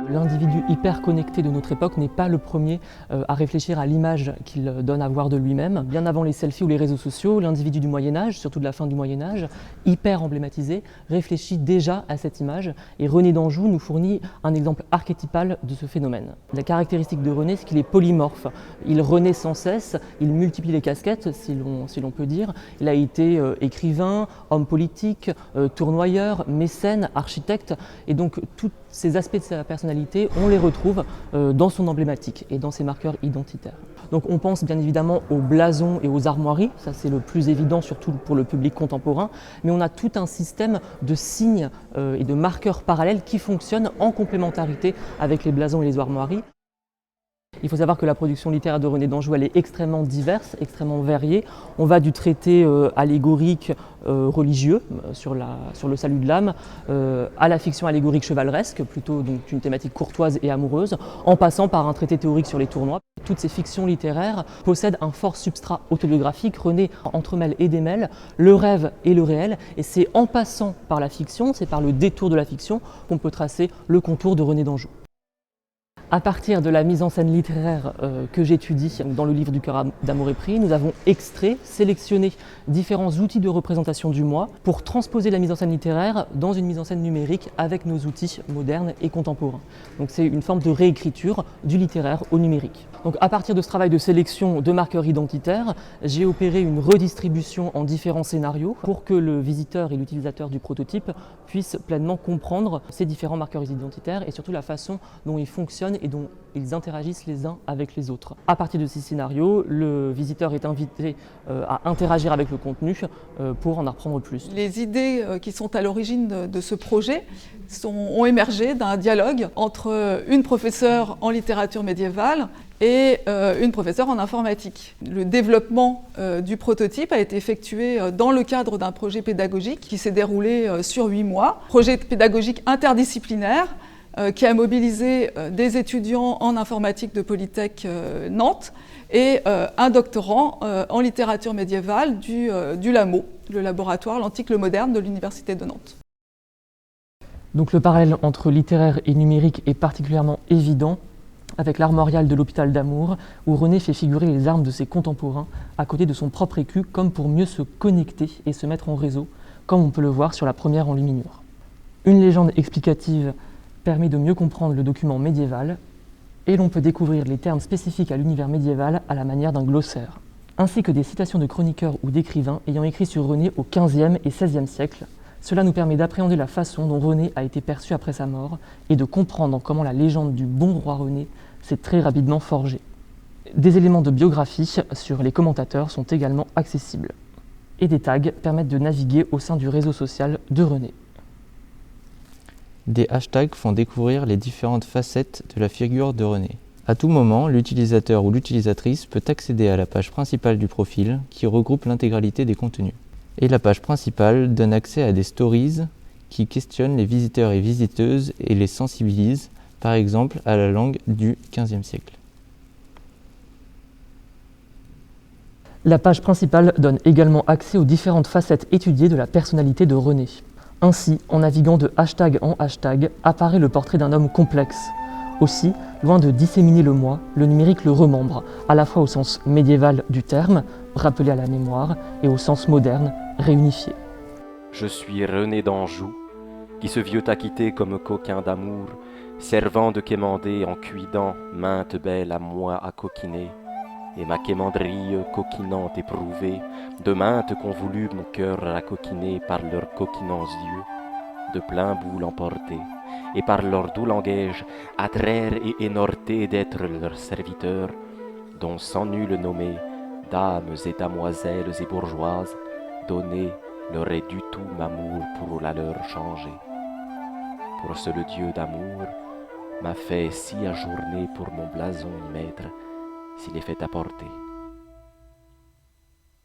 L'individu hyper connecté de notre époque n'est pas le premier à réfléchir à l'image qu'il donne à voir de lui-même. Bien avant les selfies ou les réseaux sociaux, l'individu du Moyen-Âge, surtout de la fin du Moyen-Âge, hyper emblématisé, réfléchit déjà à cette image et René d'Anjou nous fournit un exemple archétypal de ce phénomène. La caractéristique de René, c'est qu'il est polymorphe. Il renaît sans cesse, il multiplie les casquettes, si l'on peut dire. Il a été écrivain, homme politique, tournoyeur, mécène, architecte, et donc tous ces aspects de sa personnalité, on les retrouve dans son emblématique et dans ses marqueurs identitaires. Donc on pense bien évidemment aux blasons et aux armoiries, ça c'est le plus évident surtout pour le public contemporain, mais on a tout un système de signes et de marqueurs parallèles qui fonctionnent en complémentarité avec les blasons et les armoiries. Il faut savoir que la production littéraire de René d'Anjou, elle est extrêmement diverse, extrêmement variée. On va du traité allégorique religieux sur le salut de l'âme, à la fiction allégorique chevaleresque, plutôt donc une thématique courtoise et amoureuse, en passant par un traité théorique sur les tournois. Toutes ces fictions littéraires possèdent un fort substrat autobiographique. René entremêle et démêle le rêve et le réel, et c'est en passant par la fiction, c'est par le détour de la fiction qu'on peut tracer le contour de René d'Anjou. À partir de la mise en scène littéraire que j'étudie dans le livre du cœur d'amour épris, nous avons extrait, sélectionné différents outils de représentation du moi pour transposer la mise en scène littéraire dans une mise en scène numérique avec nos outils modernes et contemporains. Donc c'est une forme de réécriture du littéraire au numérique. Donc à partir de ce travail de sélection de marqueurs identitaires, j'ai opéré une redistribution en différents scénarios pour que le visiteur et l'utilisateur du prototype puissent pleinement comprendre ces différents marqueurs identitaires et surtout la façon dont ils fonctionnent et dont ils interagissent les uns avec les autres. À partir de ces scénarios, le visiteur est invité à interagir avec le contenu pour en apprendre plus. Les idées qui sont à l'origine de ce projet ont émergé d'un dialogue entre une professeure en littérature médiévale et une professeure en informatique. Le développement du prototype a été effectué dans le cadre d'un projet pédagogique qui s'est déroulé sur 8 mois. Projet pédagogique interdisciplinaire qui a mobilisé des étudiants en informatique de Polytech Nantes et un doctorant en littérature médiévale du LAMO, le laboratoire L'Antique le Moderne de l'Université de Nantes. Donc le parallèle entre littéraire et numérique est particulièrement évident avec l'armorial de l'hôpital d'Amour, où René fait figurer les armes de ses contemporains à côté de son propre écu, comme pour mieux se connecter et se mettre en réseau, comme on peut le voir sur la première enluminure. Une légende explicative permet de mieux comprendre le document médiéval, et l'on peut découvrir les termes spécifiques à l'univers médiéval à la manière d'un glossaire, ainsi que des citations de chroniqueurs ou d'écrivains ayant écrit sur René au XVe et XVIe siècle. Cela nous permet d'appréhender la façon dont René a été perçu après sa mort et de comprendre comment la légende du bon roi René s'est très rapidement forgée. Des éléments de biographie sur les commentateurs sont également accessibles, et des tags permettent de naviguer au sein du réseau social de René. Des hashtags font découvrir les différentes facettes de la figure de René. À tout moment, l'utilisateur ou l'utilisatrice peut accéder à la page principale du profil qui regroupe l'intégralité des contenus. Et la page principale donne accès à des stories qui questionnent les visiteurs et visiteuses et les sensibilisent, par exemple à la langue du XVe siècle. La page principale donne également accès aux différentes facettes étudiées de la personnalité de René. Ainsi, en naviguant de hashtag en hashtag, apparaît le portrait d'un homme complexe. Aussi, loin de disséminer le moi, le numérique le remembre, à la fois au sens médiéval du terme, rappelé à la mémoire, et au sens moderne, réunifié. Je suis René d'Anjou, qui se vit acquitté comme coquin d'amour, servant de quémander en cuidant mainte belle à moi à coquiner, et ma quémanderie coquinante éprouvée, de maintes qu'ont voulu mon cœur à coquiner par leurs coquinants yeux, de plein bout l'emporter, et par leur doux langage attraire et énorter d'être leurs serviteurs, dont sans nul nommer, dames et damoiselles et bourgeoises, donner leur est du tout m'amour pour la leur changer. Pour ce le Dieu d'amour m'a fait si ajourner pour mon blason y mettre, s'il est fait apporter.